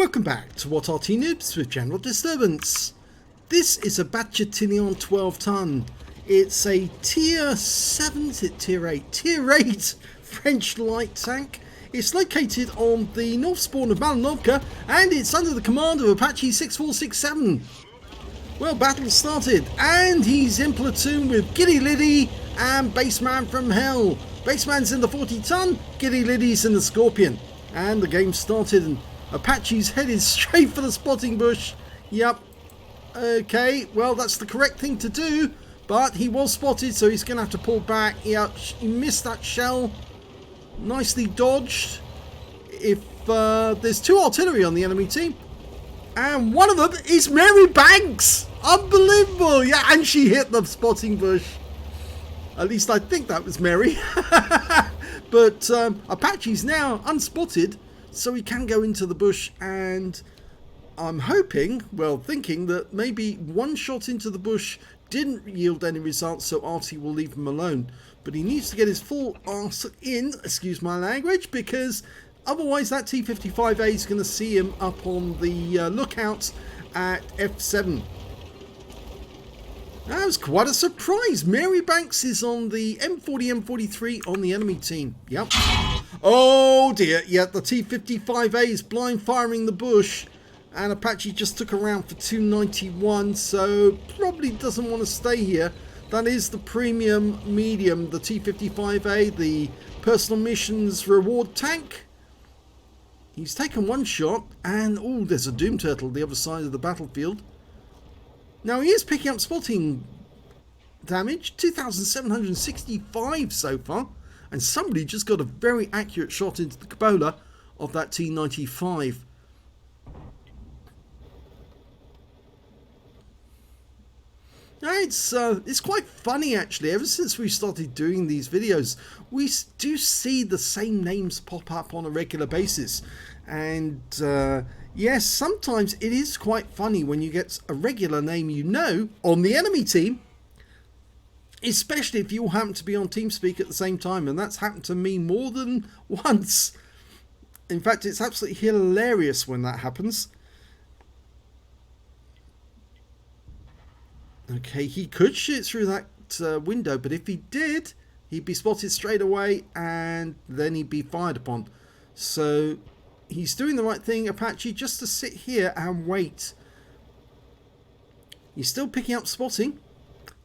Welcome back to What Arty Noobs with General Disturbance. This is a Bat Châtillon 12 ton. It's a tier 7, is it tier 8? Tier 8 French light tank. It's located on the north spawn of Malinovka and it's under the command of Apache 6467. Well, battle started and he's in platoon with Giddy Liddy and Baseman from Hell. Baseman's in the 40 ton, Giddy Liddy's in the Scorpion. And the game started and Apache's headed straight for the spotting bush. Yep. Okay, well that's the correct thing to do, but he was spotted, so he's going to have to pull back. He missed that shell. Nicely dodged. If there's two artillery on the enemy team, and one of them is Mary Banks. Unbelievable. Yeah, and she hit the spotting bush. At least I think that was Mary. But Apache's now unspotted, so he can go into the bush, and I'm hoping, well, thinking that maybe one shot into the bush didn't yield any results, so Arty will leave him alone. But he needs to get his full arse in, excuse my language, because otherwise that T-55A is going to see him up on the lookout at F7. That was quite a surprise. Mary Banks is on the M40, M43 on the enemy team. Yep. Oh dear. Yeah, the T-55A is blind firing the bush. And Apache just took a round for 291. So probably doesn't want to stay here. That is the premium medium, the T-55A, the personal missions reward tank. He's taken one shot. And oh, there's a Doom Turtle the other side of the battlefield. Now he is picking up spotting damage, 2,765 so far, and somebody just got a very accurate shot into the cupola of that T-95. Now it's quite funny actually. Ever since we started doing these videos, we do see the same names pop up on a regular basis, and yes, sometimes it is quite funny when you get a regular name you know on the enemy team, especially if you all happen to be on TeamSpeak at the same time, and that's happened to me more than once. In fact, it's absolutely hilarious when that happens. Okay, he could shoot through that window, but if he did, he'd be spotted straight away and then he'd be fired upon. So he's doing the right thing, Apache, just to sit here and wait. He's still picking up spotting.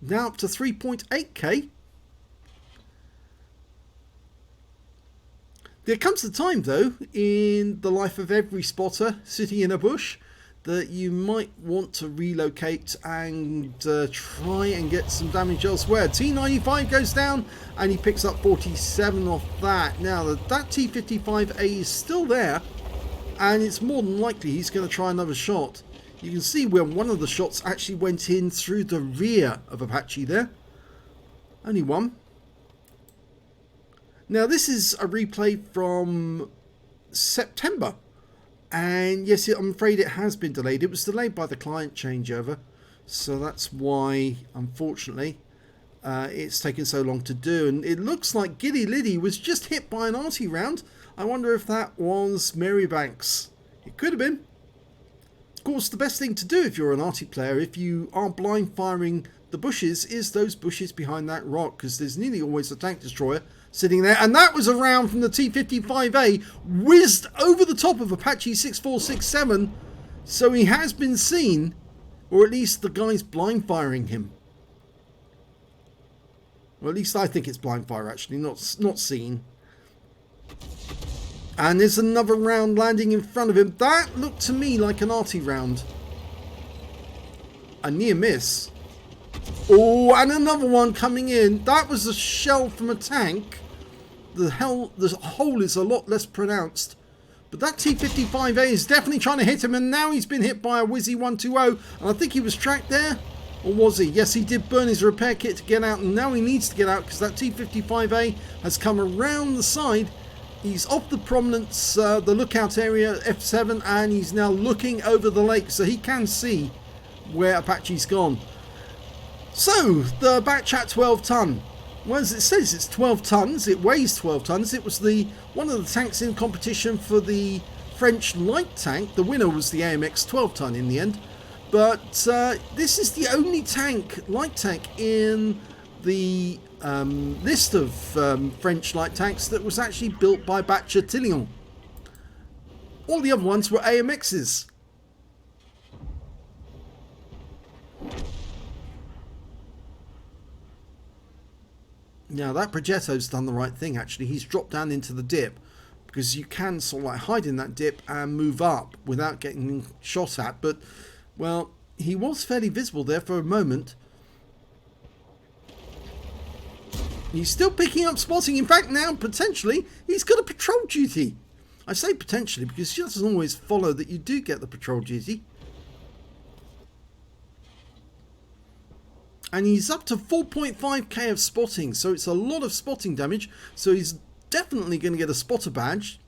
Now up to 3.8k. There comes a time, though, in the life of every spotter sitting in a bush that you might want to relocate and try and get some damage elsewhere. T-95 goes down and he picks up 47 off that. Now that T-55A is still there, and it's more than likely he's going to try another shot. You can see where one of the shots actually went in through the rear of Apache there. Only one. Now this is a replay from September. And yes, I'm afraid it has been delayed. It was delayed by the client changeover. So that's why, unfortunately, it's taken so long to do. And it looks like Giddy Liddy was just hit by an Arty round. I wonder if that was Mary Banks. It could have been. Of course, the best thing to do if you're an Arty player, if you are blind firing the bushes, is those bushes behind that rock. Because there's nearly always a tank destroyer sitting there, and that was a round from the T-55A whizzed over the top of Apache 6467, so he has been seen, or at least the guy's blind firing him. Well, at least I think it's blind fire actually, not seen. And there's another round landing in front of him. That looked to me like an Arty round. A near miss. Oh, and another one coming in. That was a shell from a tank. The hole is a lot less pronounced. But that T-55A is definitely trying to hit him, and now he's been hit by a Wizzy 120. And I think he was tracked there. Or was he? Yes, he did burn his repair kit to get out, and now he needs to get out because that T-55A has come around the side. He's off the prominence, the lookout area, F7, and he's now looking over the lake, so he can see where Apache's gone. So, the Bat Chat 12 ton. Well, as it says, it's 12 tons. It weighs 12 tons. It was one of the tanks in competition for the French light tank. The winner was the AMX 12 ton in the end. But this is the only light tank in the list of French light tanks that was actually built by Bat Châtillon. All the other ones were AMXs. Now that Progetto's done the right thing actually. He's dropped down into the dip, because you can sort of like hide in that dip and move up without getting shot at. But, well, he was fairly visible there for a moment. He's still picking up spotting. In fact, now potentially he's got a patrol duty. I say potentially because it doesn't always follow that you do get the patrol duty. And he's up to 4.5k of spotting, so it's a lot of spotting damage. So he's definitely going to get a spotter badge,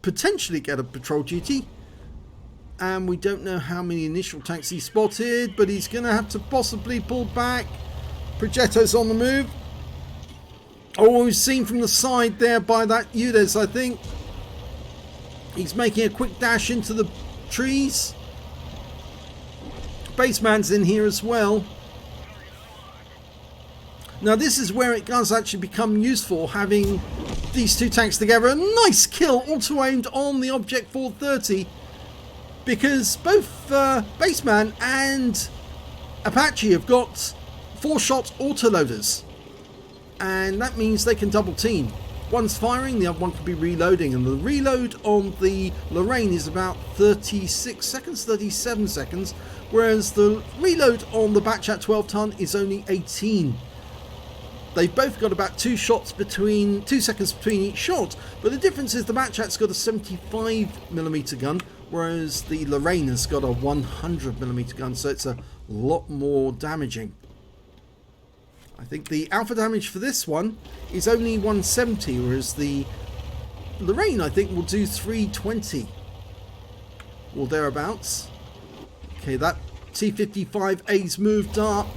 potentially get a patrol duty. And we don't know how many initial tanks he spotted, but he's going to have to possibly pull back. Progetto's on the move. Oh, we've seen from the side there by that Udes, I think. He's making a quick dash into the trees. Baseman's in here as well. Now this is where it does actually become useful, having these two tanks together. A nice kill, auto-aimed on the Object 430, because both Baseman and Apache have got 4-shot autoloaders, and that means they can double team. One's firing, the other one can be reloading, and the reload on the Lorraine is about 36 seconds, 37 seconds, whereas the reload on the Bat Chat 12 ton is only 18. They've both got about 2 seconds between each shot, but the difference is the Bat Chat's got a 75mm gun, whereas the Lorraine has got a 100mm gun, so it's a lot more damaging. I think the alpha damage for this one is only 170, whereas the Lorraine, I think, will do 320 or thereabouts. Okay, that T-55A's moved up.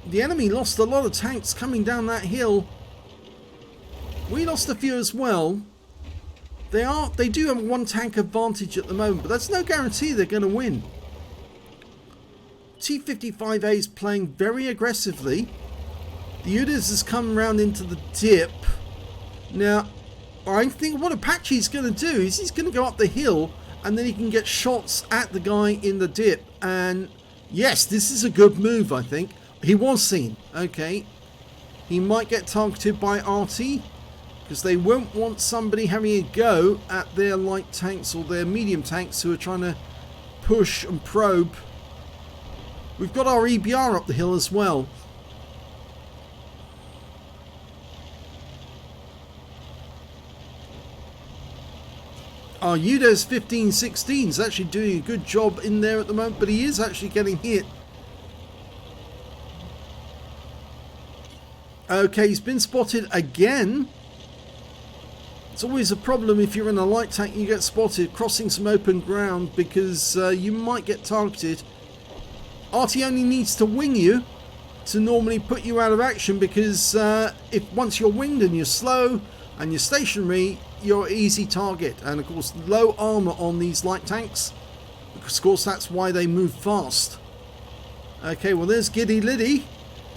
The enemy lost a lot of tanks coming down that hill. We lost a few as well. They do have 1 tank advantage at the moment, but that's no guarantee they're going to win. T-55A is playing very aggressively. The Udes has come around into the dip. Now, I think what Apache's going to do is he's going to go up the hill, and then he can get shots at the guy in the dip. And yes, this is a good move, I think. He was seen. Okay. He might get targeted by Arty, because they won't want somebody having a go at their light tanks or their medium tanks who are trying to push and probe. We've got our EBR up the hill as well. Our Udes 1516 is actually doing a good job in there at the moment, but he is actually getting hit. Okay, he's been spotted again. It's always a problem if you're in a light tank and you get spotted crossing some open ground, because you might get targeted. Arty only needs to wing you to normally put you out of action, because if once you're winged and you're slow and you're stationary, you're an easy target. And of course, low armor on these light tanks, because of course that's why they move fast. Okay, well there's Giddy Liddy,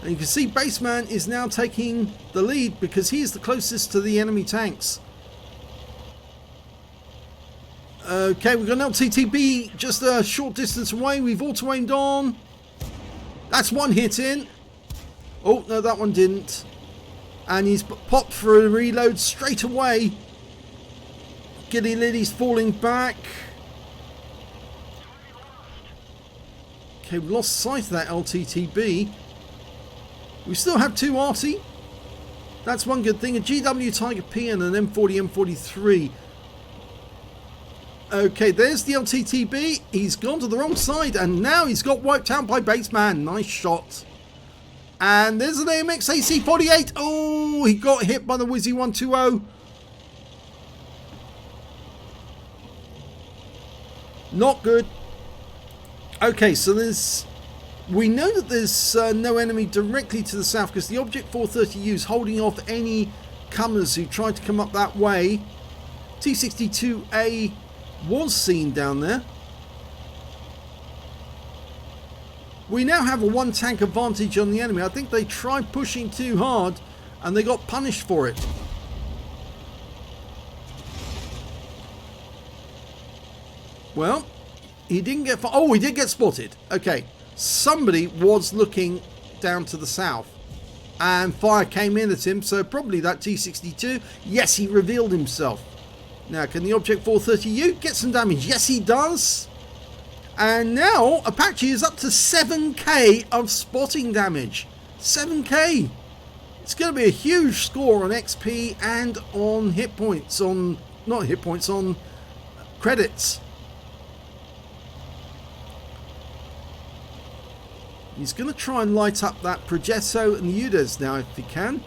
and you can see Baseman is now taking the lead because he is the closest to the enemy tanks. Okay, we've got an LTTB just a short distance away. We've auto-aimed on. That's one hit in. Oh, no, that one didn't. And he's popped for a reload straight away. Giddy Liddy's falling back. Okay, we lost sight of that LTTB. We still have 2 Arty. That's one good thing. A GW Tiger P and an M40 M43. Okay, there's the LTTB. He's gone to the wrong side, and now he's got wiped out by Baseman. Nice shot. And there's an AMX AC48. Oh, he got hit by the Wizzy 120. Not good. Okay, so we know that there's no enemy directly to the south, because the Object 430U is holding off any comers who try to come up that way. T62A was seen down there. We now have a one tank advantage on the enemy. I think they tried pushing too hard and they got punished for it. Well, he didn't get... Oh, he did get spotted. Okay, somebody was looking down to the south and fire came in at him, so probably that T62. Yes, he revealed himself. Now, can the Object 430U get some damage? Yes, he does. And now Apache is up to 7k of spotting damage. 7k. It's going to be a huge score on XP and on hit points. On not hit points, on credits. He's going to try and light up that Progetto and Udes now if he can.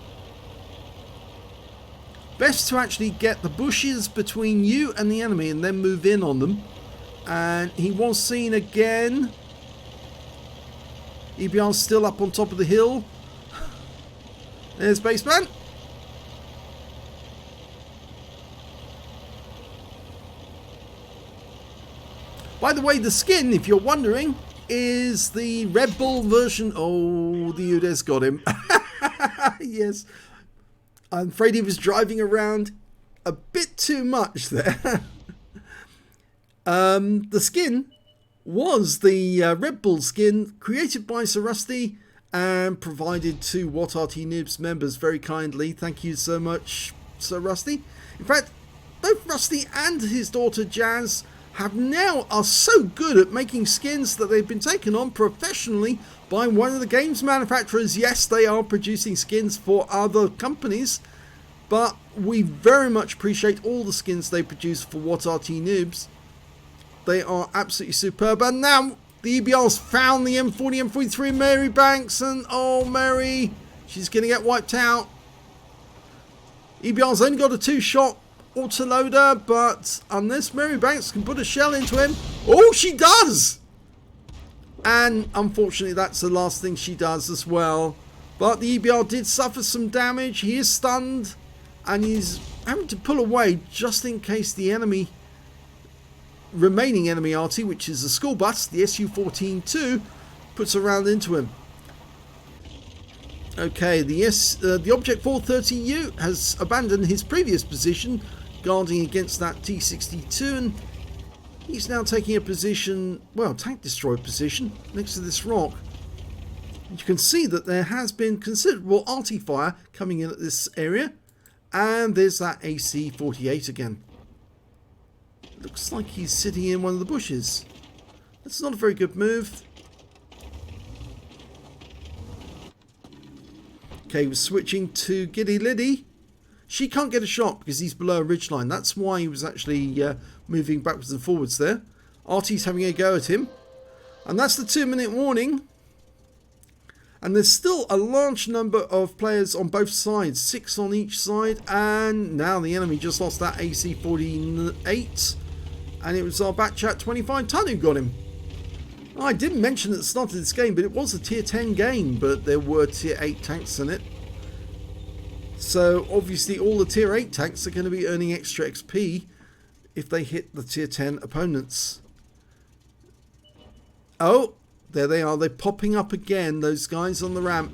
Best to actually get the bushes between you and the enemy and then move in on them. And he was seen again. EBR's still up on top of the hill. There's Baseman. By the way, the skin, if you're wondering, is the Red Bull version. Oh, the Udes got him. Yes. I'm afraid he was driving around a bit too much there. The skin was the Red Bull skin created by Sir Rusty and provided to What Arty Noobs members very kindly. Thank you so much, Sir Rusty. In fact, both Rusty and his daughter Jazz are so good at making skins that they've been taken on professionally by one of the games manufacturers. Yes, they are producing skins for other companies, but we very much appreciate all the skins they produce for What Arty Noobs. They are absolutely superb. And now the EBR's found the M40, M43 Mary Banks, and oh, Mary, she's going to get wiped out. EBR's only got a 2-shot autoloader, but unless Mary Banks can put a shell into him, oh, she does! And unfortunately, that's the last thing she does as well. But the EBR did suffer some damage. He is stunned, and he's having to pull away just in case the remaining enemy Arty, which is the school bus, the SU-14-2, puts a round into him. Okay, the Object 430U has abandoned his previous position, guarding against that T-62, and he's now taking a position, well, tank destroyer position, next to this rock. You can see that there has been considerable Arty fire coming in at this area, and there's that AC-48 again. Looks like he's sitting in one of the bushes. That's not a very good move. Okay, we're switching to Giddy Liddy. She can't get a shot because he's below a ridgeline. That's why he was actually moving backwards and forwards there. Arty's having a go at him. And that's the 2-minute warning. And there's still a large number of players on both sides. 6 on each side. And now the enemy just lost that AC-48. And it was our Bat Chat 25 ton who got him. I didn't mention at the start of this game, but it was a tier 10 game, but there were tier 8 tanks in it. So obviously all the tier 8 tanks are going to be earning extra XP if they hit the tier 10 opponents. Oh, there they are. They're popping up again, those guys on the ramp.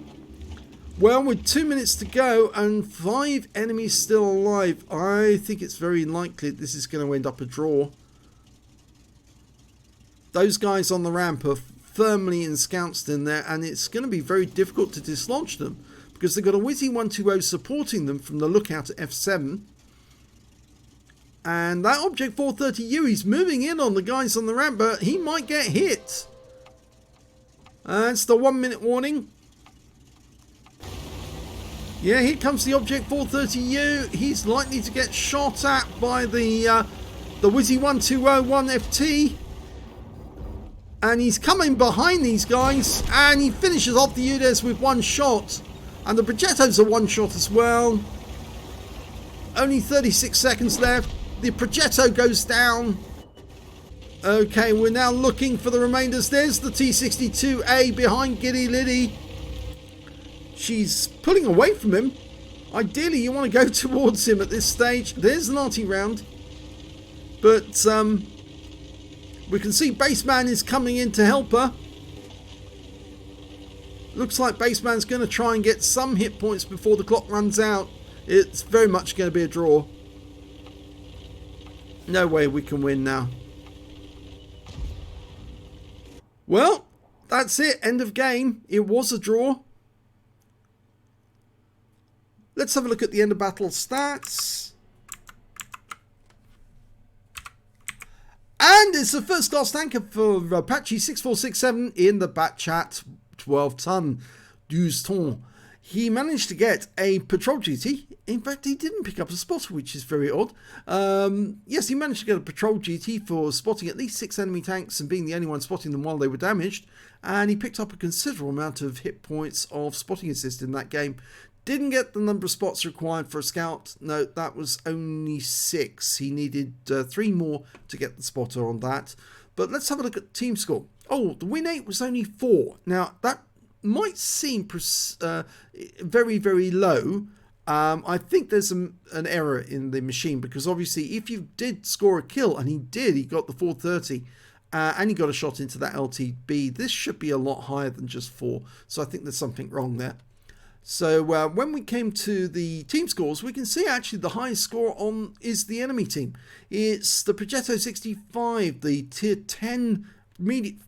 Well, with 2 minutes to go and 5 enemies still alive, I think it's very likely this is going to end up a draw. Those guys on the ramp are firmly ensconced in there, and it's going to be very difficult to dislodge them because they've got a Wizzy 120 supporting them from the lookout at F7. And that Object 430U, he's moving in on the guys on the ramp, but he might get hit. It's the 1-minute warning. Yeah, here comes the Object 430U. He's likely to get shot at by the Wizzy 1201 FT. And he's coming behind these guys, and he finishes off the Udes with 1 shot. And the Progetto's a 1 shot as well. Only 36 seconds left. The Progetto goes down. Okay, we're now looking for the remainders. There's the T-62A behind Giddy Liddy. She's pulling away from him. Ideally, you want to go towards him at this stage. There's an Arty round. But we can see Baseman is coming in to help her. Looks like Baseman's going to try and get some hit points before the clock runs out. It's very much going to be a draw. No way we can win now. Well, that's it. End of game. It was a draw. Let's have a look at the end of battle stats. And it's the first class tanker for Apache 6467 in the Bat Chat 12 ton 12 ton. He managed to get a patrol duty. In fact, he didn't pick up a spotter, which is very odd. Yes, he managed to get a patrol duty for spotting at least 6 enemy tanks and being the only one spotting them while they were damaged. And he picked up a considerable amount of hit points of spotting assist in that game. Didn't get the number of spots required for a scout. No, that was only 6. He needed 3 more to get the spotter on that. But let's have a look at the team score. Oh, the win rate was only 4. Now, that might seem very, very low. I think there's an error in the machine, because obviously if you did score a kill, and he did, he got the 430, and he got a shot into that LTB, this should be a lot higher than just 4. So I think there's something wrong there. So when we came to the team scores, we can see actually the highest score on is the enemy team. It's the Progetto 65, the tier 10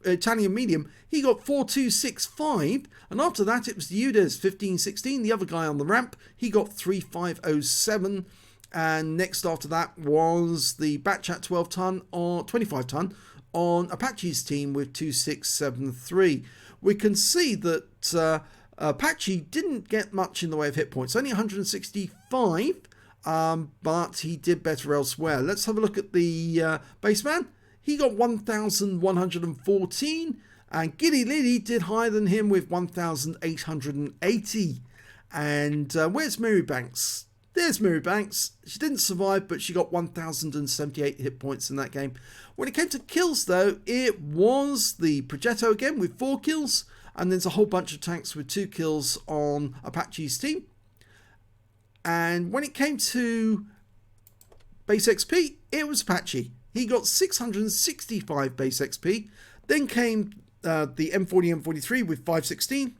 Italian medium. He got 4265, and after that it was the UDES 1516, the other guy on the ramp. He got 3507, and next after that was the Bat Chat 12 ton or 25 ton on Apache's team with 2673. We can see that Apache didn't get much in the way of hit points, only 165, but he did better elsewhere. Let's have a look at the Baseman. He got 1,114, and Giddy Liddy did higher than him with 1,880. And where's Mary Banks? There's Mary Banks. She didn't survive, but she got 1,078 hit points in that game. When it came to kills, though, it was the Progetto again with 4 kills. And there's a whole bunch of tanks with 2 kills on Apache's team. And when it came to base XP, it was Apache. He got 665 base XP. Then came the M40, M43 with 516.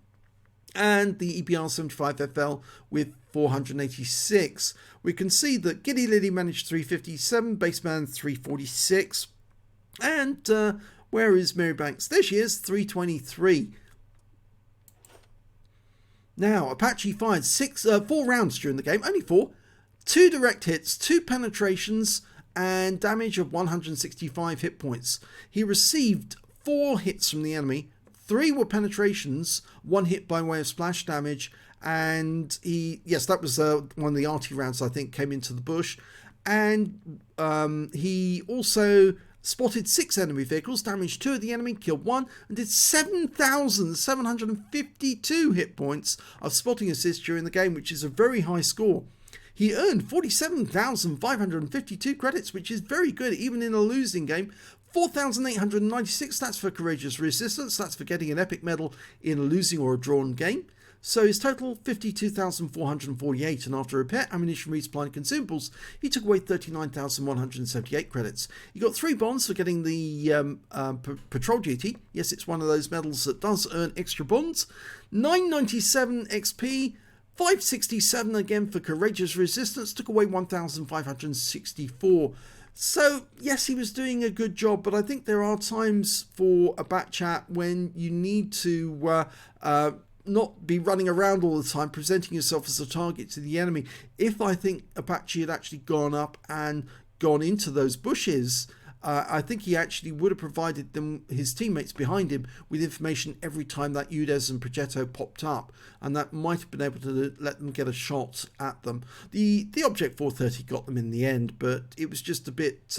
And the EBR 75FL with 486. We can see that Giddy Liddy managed 357, Baseman 346. And where is Mary Banks? There she is, 323. Now, Apache fired 4 rounds during the game, only 4, 2 direct hits, 2 penetrations, and damage of 165 hit points. He received 4 hits from the enemy, 3 were penetrations, 1 hit by way of splash damage, and yes, that was one of the Arty rounds, I think, came into the bush. And he also spotted 6 enemy vehicles, damaged 2 of the enemy, killed 1, and did 7,752 hit points of spotting assist during the game, which is a very high score. He earned 47,552 credits, which is very good, even in a losing game. 4,896, that's for courageous resistance, that's for getting an epic medal in a losing or a drawn game. So his total, 52,448, and after repair, ammunition, resupply and consumables, he took away 39,178 credits. He got 3 bonds for getting the patrol duty. Yes, it's one of those medals that does earn extra bonds. 997 XP, 567 again for courageous resistance, took away 1,564. So, yes, he was doing a good job, but I think there are times for a Bat Chat when you need to not be running around all the time, presenting yourself as a target to the enemy. If I think Apache had actually gone up and gone into those bushes, I think he actually would have provided them, his teammates behind him, with information every time that UDES and Progetto popped up, and that might have been able to let them get a shot at them. The Object 430 got them in the end, but it was just a bit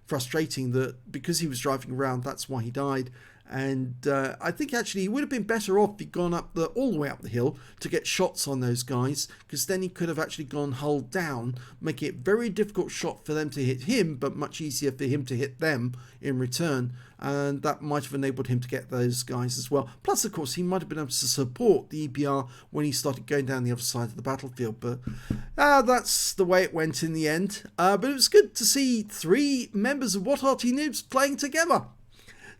frustrating that because he was driving around, that's why he died. And I think actually he would have been better off if he'd gone up all the way up the hill to get shots on those guys, because then he could have actually gone hull down, making it a very difficult shot for them to hit him, but much easier for him to hit them in return. And that might have enabled him to get those guys as well. Plus, of course, he might have been able to support the EBR when he started going down the other side of the battlefield. But that's the way it went in the end. But it was good to see 3 members of What Arty Noobs playing together.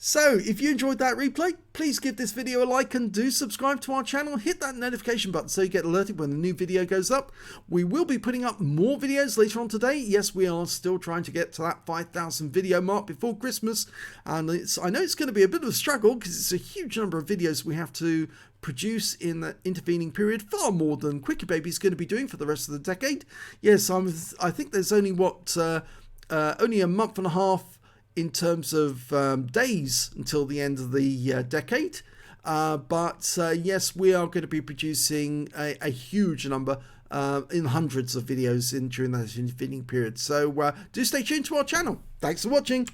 So, if you enjoyed that replay, please give this video a like and do subscribe to our channel. Hit that notification button so you get alerted when a new video goes up. We will be putting up more videos later on today. Yes, we are still trying to get to that 5,000 video mark before Christmas. And I know it's going to be a bit of a struggle because it's a huge number of videos we have to produce in the intervening period, far more than Quicker Baby is going to be doing for the rest of the decade. Yes, I think there's only only a month and a half in terms of days until the end of the decade. But yes, we are going to be producing a huge number, in hundreds of videos during that intervening period. So do stay tuned to our channel. Thanks for watching.